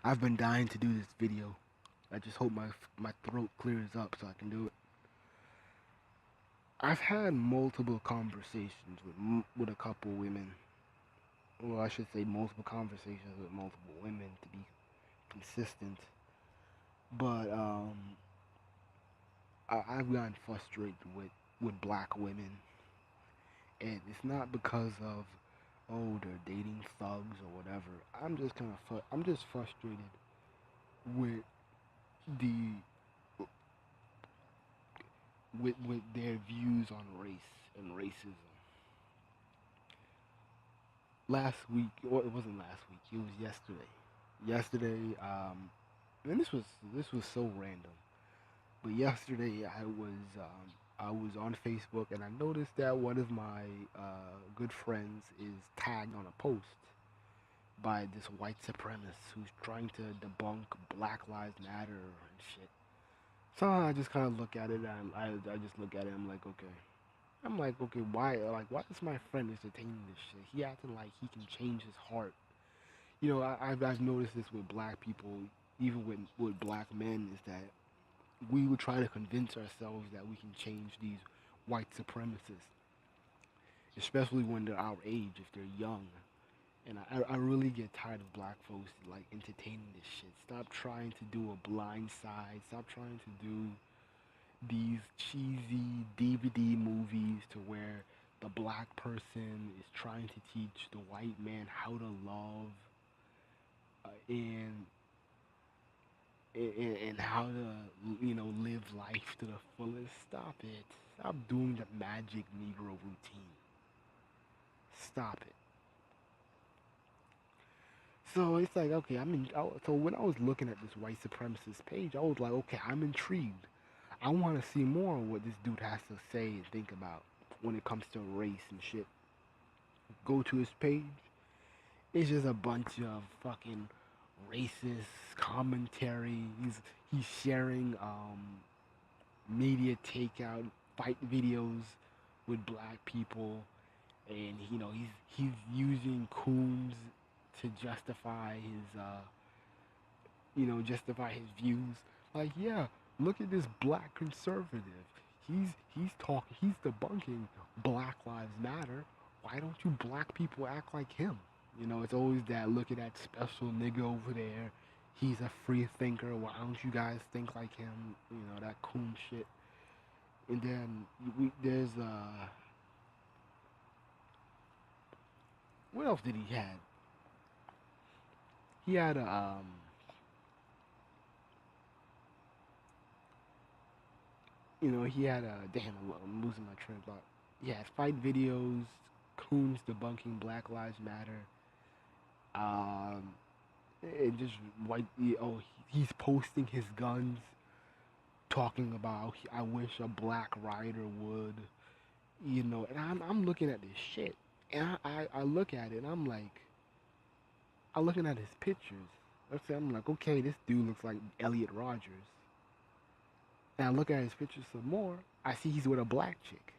I've been dying to do this video. I just hope my throat clears up so I can do it. I've had multiple conversations with a couple women. Well, I should say multiple conversations with multiple women to be consistent. But I've gotten frustrated with black women, and it's not because of they're dating thugs or whatever. I'm just frustrated with the with their views on race and racism. Last week, or it wasn't last week. It was yesterday. Yesterday, and this was so random. But yesterday, I was on Facebook and I noticed that one of my good friends is tagged on a post by this white supremacist who's trying to debunk Black Lives Matter and shit. So I just kind of look at it and I just look at it. I'm like, okay, why is my friend entertaining this shit? He acting like he can change his heart. You know, I've noticed this with black people, even with black men, is that we would try to convince ourselves that we can change these white supremacists, especially when they're our age, if they're young. And I really get tired of black folks like entertaining this shit. Stop trying to do a blind side. Stop trying to do these cheesy DVD movies to where the black person is trying to teach the white man how to love and how to live life to the fullest. Stop it. Stop doing the magic Negro routine. Stop it. So it's like, okay, so when I was looking at this white supremacist page, I was like, okay, I'm intrigued. I want to see more of what this dude has to say and think about when it comes to race and shit. Go to his page. It's just a bunch of fucking racist commentary. He's sharing media takeout fight videos with black people, and he's using coons to justify his views. Like, yeah, look at this black conservative. He's debunking Black Lives Matter. Why don't you black people act like him? It's always that, look at that special nigga over there. He's a free thinker. Why don't you guys think like him? That coon shit. And then there's what else did he had? He had a he had a damn. I'm losing my train of thought. He had fight videos, coons debunking Black Lives Matter. Um, and just white. He's posting his guns, talking about I wish a black rider would. And I'm looking at this shit, and I look at it, and I'm looking at his pictures. I'm like, okay, this dude looks like Elliot Rogers. And I look at his pictures some more. I see he's with a black chick.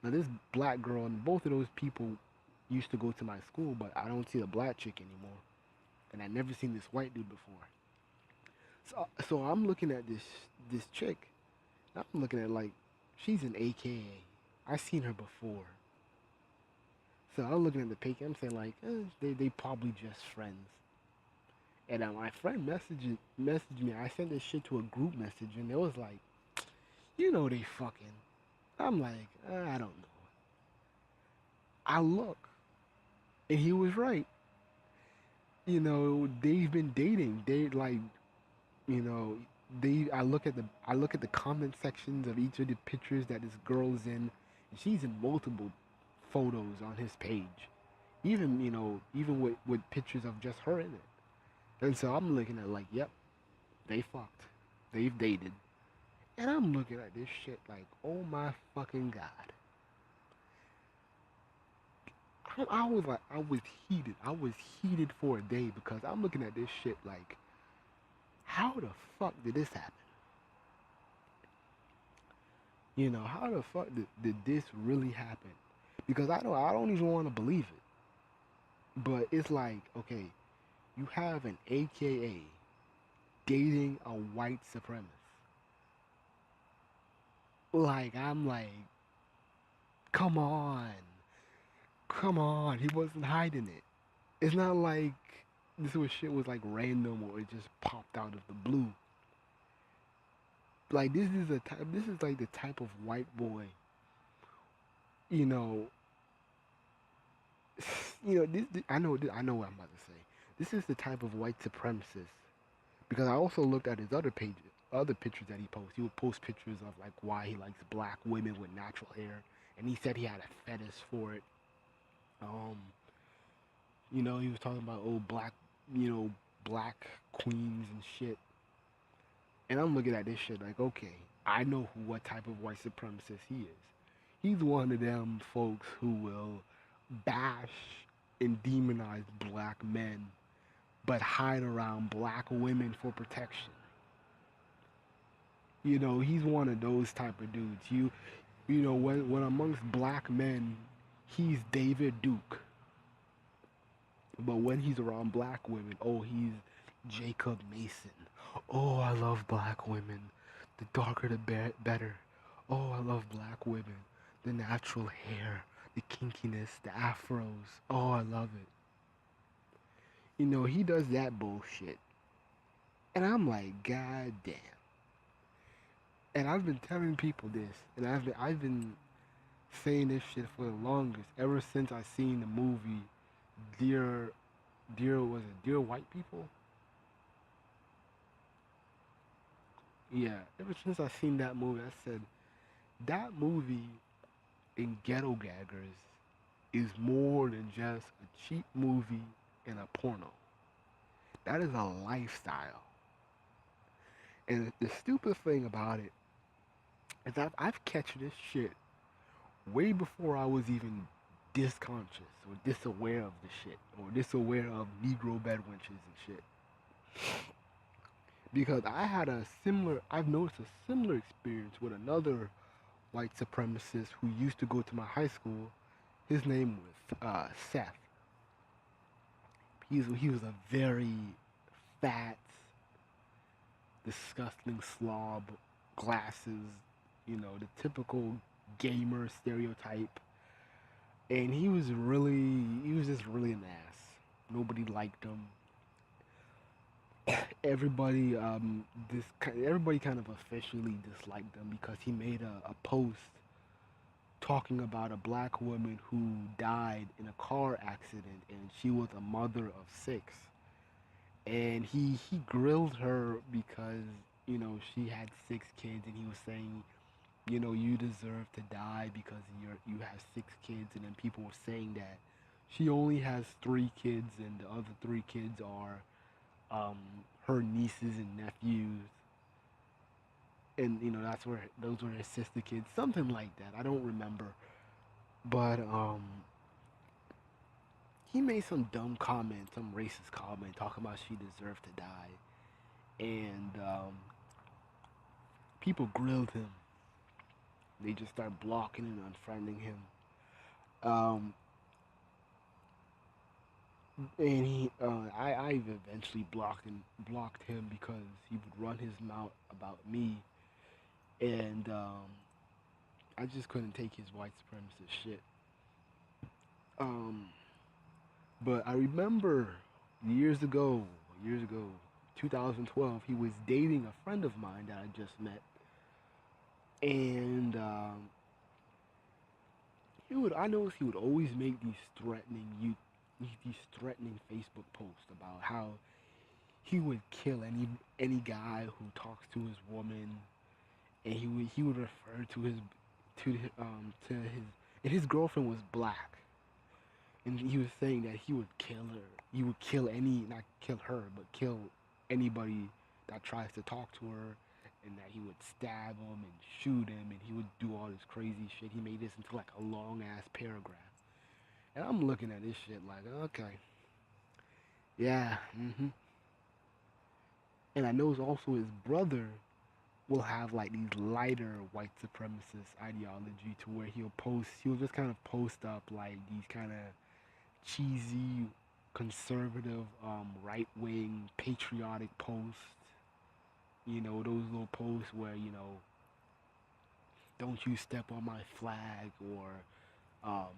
Now this black girl and both of those people used to go to my school, but I don't see the black chick anymore. And I never seen this white dude before. So I'm looking at this chick. I'm looking at like she's an AKA. I've seen her before. So I'm looking at the pic. I'm saying like they probably just friends. And my friend messaged me. I sent this shit to a group message, and it was like, they fucking. I'm like, I don't know. I look, and he was right. They've been dating. They like, you know, they. I look at the comment sections of each of the pictures that this girl is in, and she's in multiple photos on his page. Even with pictures of just her in it. And so I'm looking at like, yep, they fucked. They've dated. And I'm looking at this shit like, oh my fucking god. I was heated. I was heated for a day because I'm looking at this shit like, how the fuck did this happen? How the fuck did this really happen? Because I don't even want to believe it. But it's like, okay, You have an AKA dating a white supremacist. Like, I'm like, come on. Come on. He wasn't hiding it. It's not like this was shit was like random or it just popped out of the blue. Like, this is like the type of white boy, you know, I know what I'm about to say. This is the type of white supremacist because I also looked at his other pictures that he posts. He would post pictures of like why he likes black women with natural hair, and he said he had a fetish for it. Um, he was talking about black queens and shit. And I'm looking at this shit like, okay, I know what type of white supremacist he is. He's one of them folks who will bash and demonize black men, but hide around black women for protection. He's one of those type of dudes. When amongst black men, he's David Duke. But when he's around black women, oh, he's Jacob Mason. Oh, I love black women. The darker the better. Oh, I love black women. The natural hair, the kinkiness, the afros. Oh, I love it. He does that bullshit. And I'm like, God damn. And I've been telling people this, and I've been saying this shit for the longest, ever since I seen the movie Dear White People? Yeah, ever since I seen that movie, I said that movie in Ghetto Gaggers is more than just a cheap movie and a porno. That is a lifestyle. And the stupid thing about it is I've catch this shit way before I was even disconscious or disaware of the shit or disaware of Negro bedwenches and shit. Because I've noticed a similar experience with another white supremacist who used to go to my high school. His name was Seth. He was a very fat, disgusting slob, glasses, the typical gamer stereotype. And he was just really an ass. Nobody liked him. Everybody kind of officially disliked him because he made a post talking about a black woman who died in a car accident and she was a mother of six. And he grilled her because she had six kids, and he was saying, you deserve to die because you have six kids. And then people were saying that she only has three kids and the other three kids are um, her nieces and nephews, and that's where those were her sister kids, something like that. I don't remember, but he made some dumb comment, some racist comment, talking about she deserved to die, and people grilled him. They just started blocking and unfriending him. Um, and I eventually blocked him because he would run his mouth about me, and I just couldn't take his white supremacist shit. Um, but I remember years ago, 2012, he was dating a friend of mine that I just met, and I noticed he would always make these threatening Facebook posts about how he would kill any guy who talks to his woman, and he would refer to his and his girlfriend was black, and he was saying that he would kill her. He would kill not kill her, but kill anybody that tries to talk to her, and that he would stab him and shoot him, and he would do all this crazy shit. He made this into like a long ass paragraph, and I'm looking at this shit like, okay, yeah, And I know also his brother will have like these lighter white supremacist ideology to where he'll just kind of post up like these kind of cheesy conservative, right wing, patriotic posts. Those little posts where, don't you step on my flag, or um,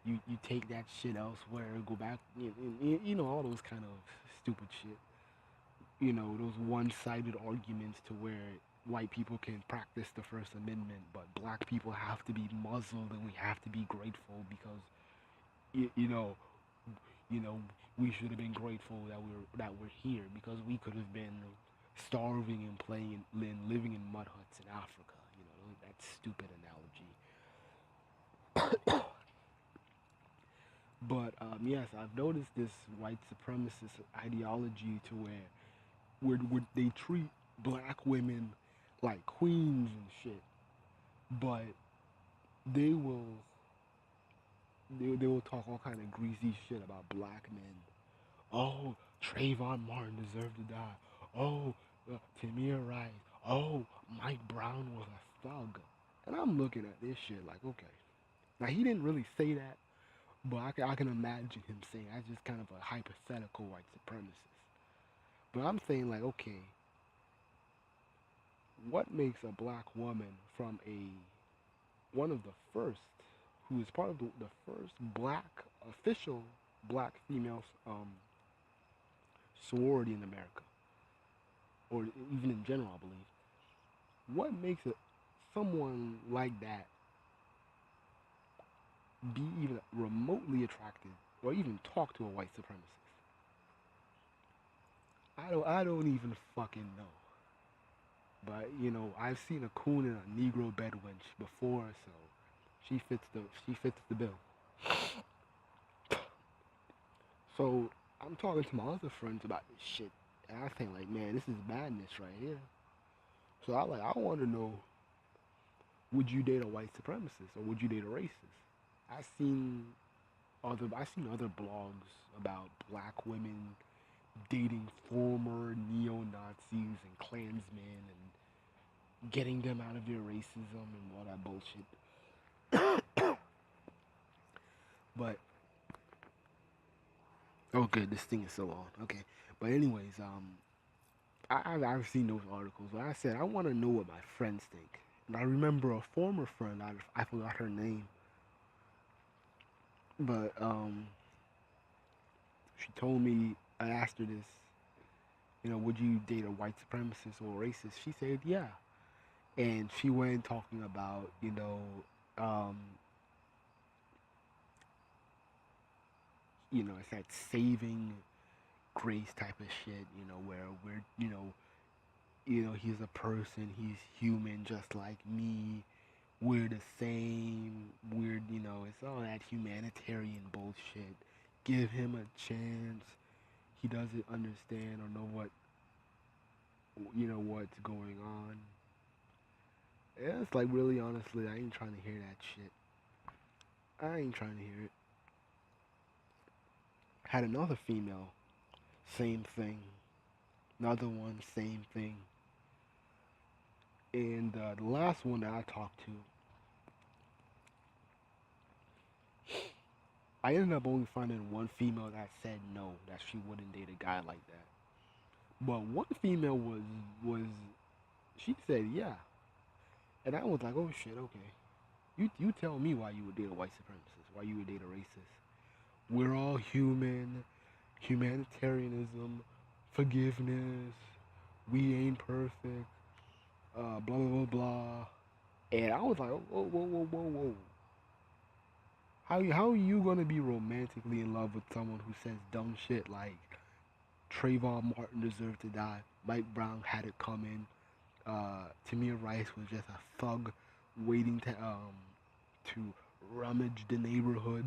you take that shit elsewhere, go back, all those kind of stupid shit. Those one-sided arguments to where white people can practice the First Amendment, but black people have to be muzzled and we have to be grateful because you, you know you know we should have been grateful that we're here because we could have been starving and playing and living in mud huts in Africa. That stupid analogy. But yes, I've noticed this white supremacist ideology to where they treat black women like queens and shit, but they will they will talk all kind of greasy shit about black men. Oh, Trayvon Martin deserved to die. Oh, Tamir Rice. Oh, Mike Brown was a thug. And I'm looking at this shit like, okay. Now, he didn't really say that, but I can imagine him saying that's just kind of a hypothetical white supremacist. But I'm saying, like, okay, what makes a black woman from one of the first, who is part of the first official black female sorority in America, or even in general, I believe. What makes someone like that be even remotely attracted, or even talk to a white supremacist? I don't even fucking know. But I've seen a coon and a Negro bedwench before, so she fits the bill. So I'm talking to my other friends about this shit, and I think like, man, this is madness right here. So I want to know, would you date a white supremacist or would you date a racist? I've seen I've seen other blogs about black women dating former neo Nazis and Klansmen and getting them out of their racism and all that bullshit. But okay, this thing is so long. Okay, but anyways, I've seen those articles. Like I said, I want to know what my friends think. And I remember a former friend. I forgot her name, but she told me. I asked her this. Would you date a white supremacist or a racist? She said, yeah. And she went talking about, um, it's that saving grace type of shit. Where he's a person, he's human, just like me. We're the same. It's all that humanitarian bullshit. Give him a chance. He doesn't understand or know what's going on. Yeah, it's like, really, honestly, I ain't trying to hear that shit. I ain't trying to hear it. Had another female, same thing. Another one, same thing. And the last one that I talked to, I ended up only finding one female that said no, that she wouldn't date a guy like that. But one female was she said yeah, and I was like, oh shit, okay. You tell me why you would date a white supremacist, why you would date a racist. We're all human, humanitarianism, forgiveness. We ain't perfect. Blah blah blah blah. And I was like, whoa whoa whoa whoa whoa. How are you gonna be romantically in love with someone who says dumb shit like Trayvon Martin deserved to die, Mike Brown had it coming, Tamir Rice was just a thug waiting to rummage the neighborhood.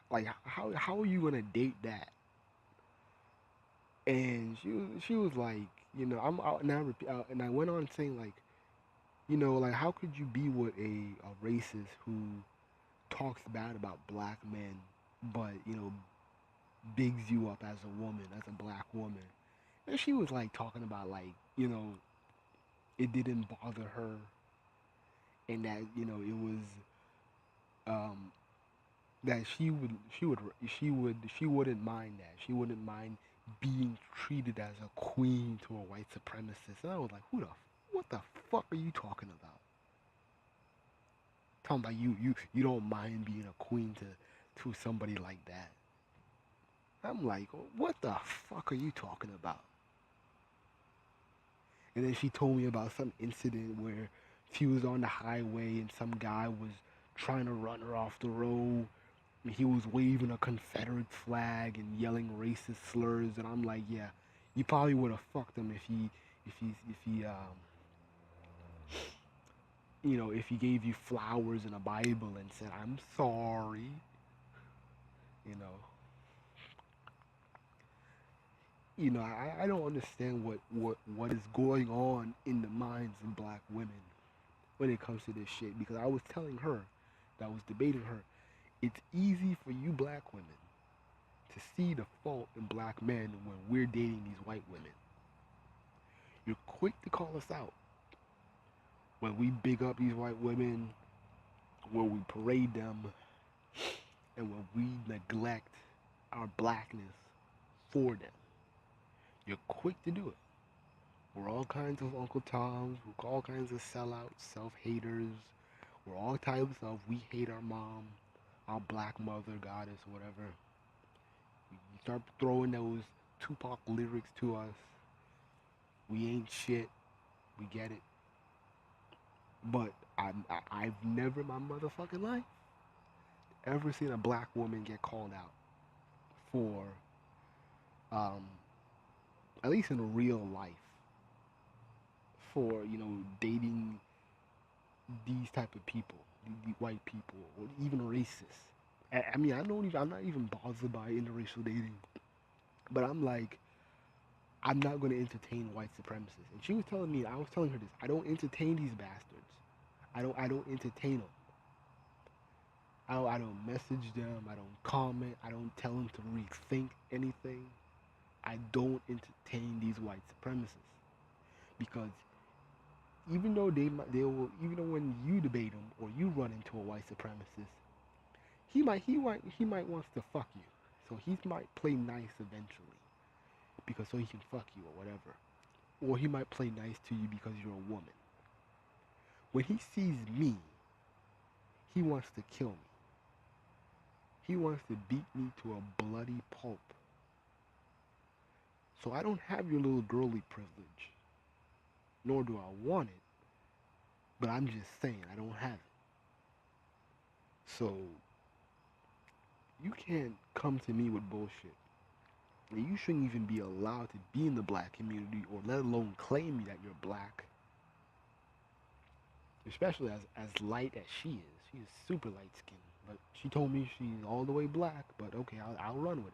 Like how are you gonna date that? And she was like, I'm out now. And I went on saying like, like how could you be with a racist who talks bad about black men, but bigs you up as a woman, as a black woman. And she was like talking about like, it didn't bother her, and that, it was, um, that she wouldn't mind that. She wouldn't mind being treated as a queen to a white supremacist. And I was like, what the fuck are you talking about? Talking about you don't mind being a queen to somebody like that. I'm like, what the fuck are you talking about? And then she told me about some incident where she was on the highway and some guy was trying to run her off the road. And he was waving a Confederate flag and yelling racist slurs. And I'm like, yeah, you probably would have fucked him if he gave you flowers and a Bible and said, I'm sorry. You know, I don't understand what is going on in the minds of black women when it comes to this shit. Because I was telling her, that was debating her, it's easy for you black women to see the fault in black men when we're dating these white women. You're quick to call us out when we big up these white women, when we parade them, and when we neglect our blackness for them. You're quick to do it. We're all kinds of Uncle Toms, we're all kinds of sellouts, self-haters, we're all types of we hate our mom, our black mother, goddess, whatever. You start throwing those Tupac lyrics to us. We ain't shit. We get it. But I've never in my motherfucking life ever seen a black woman get called out for, um, at least in real life, for, dating these type of people, the white people, or even racists. I mean, I'm not even bothered by interracial dating, but I'm like, I'm not going to entertain white supremacists. And she was telling me, I was telling her this, I don't entertain these bastards. I don't entertain them. I don't message them. I don't comment. I don't tell them to rethink anything. I don't entertain these white supremacists because even though even though when you debate them or you run into a white supremacist, he might wants to fuck you, so he might play nice eventually because so he can fuck you or whatever, or he might play nice to you because you're a woman. When he sees me, he wants to kill me. He wants to beat me to a bloody pulp. So I don't have your little girly privilege, nor do I want it, but I'm just saying I don't have it. So you can't come to me with bullshit. And you shouldn't even be allowed to be in the black community or let alone claim that you're black. Especially as light as she is. She is super light skinned. But she told me she's all the way black, but okay, I'll run with it.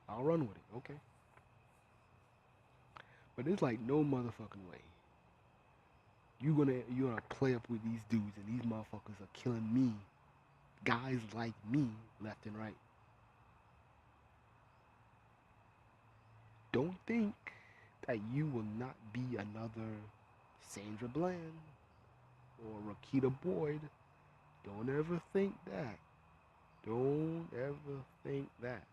I'll run with it, okay? But there's like no motherfucking way. You're gonna play up with these dudes and these motherfuckers are killing me. Guys like me, left and right. Don't think that you will not be another Sandra Bland or Rakita Boyd. Don't ever think that. Don't ever think that.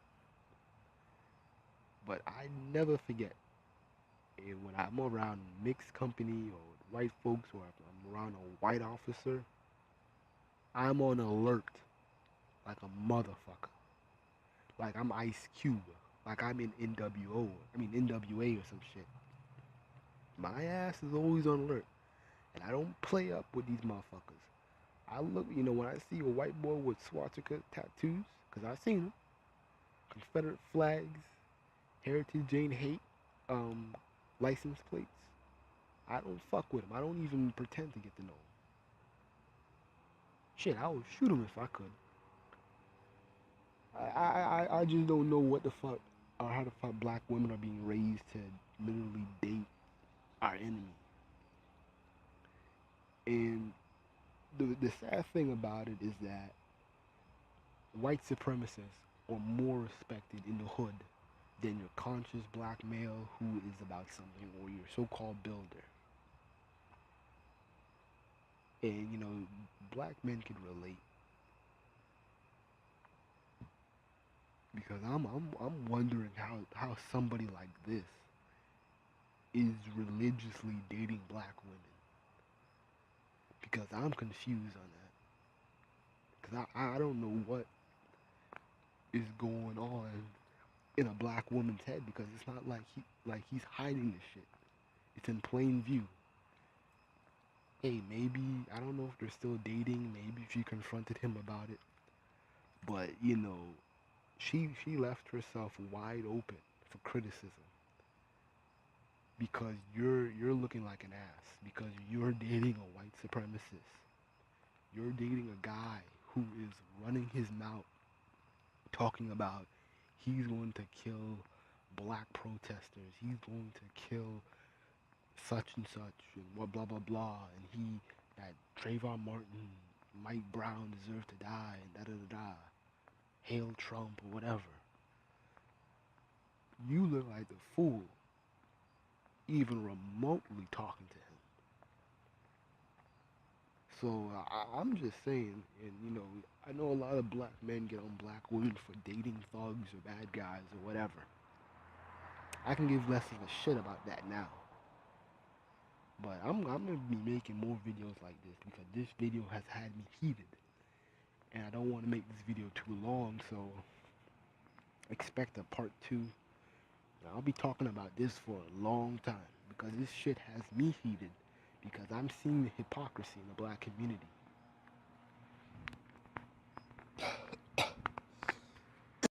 But I never forget. And when I'm around mixed company or white folks or I'm around a white officer, I'm on alert like a motherfucker. Like I'm Ice Cube. Like I'm in NWA or some shit. My ass is always on alert. And I don't play up with these motherfuckers. I look, when I see a white boy with swastika tattoos, because I've seen them, Confederate flags, Heritage Jane Hate, license plates, I don't fuck with them. I don't even pretend to get to know them. Shit, I would shoot them if I could. I just don't know what the fuck, or how the fuck black women are being raised to literally date our enemy. And the sad thing about it is that white supremacists are more respected in the hood than your conscious black male who is about something or your so-called builder. And black men could relate. because I'm wondering how somebody like this is religiously dating black women, because I'm confused on that. Because I don't know what is going on in a black woman's head, because it's not like he's hiding this shit. It's in plain view. Hey, maybe I don't know if they're still dating. Maybe she confronted him about it, but she left herself wide open for criticism because you're looking like an ass because you're dating a white supremacist. You're dating a guy who is running his mouth talking about he's going to kill black protesters. He's going to kill such and such and what blah blah blah, and that Trayvon Martin, Mike Brown deserve to die and da da da da. Hail Trump or whatever. You look like the fool even remotely talking to him. So I'm just saying, and I know a lot of black men get on black women for dating thugs or bad guys or whatever. I can give less of a shit about that now. But I'm gonna be making more videos like this because this video has had me heated, and I don't want to make this video too long. So expect a part 2. I'll be talking about this for a long time because this shit has me heated because I'm seeing the hypocrisy in the black community.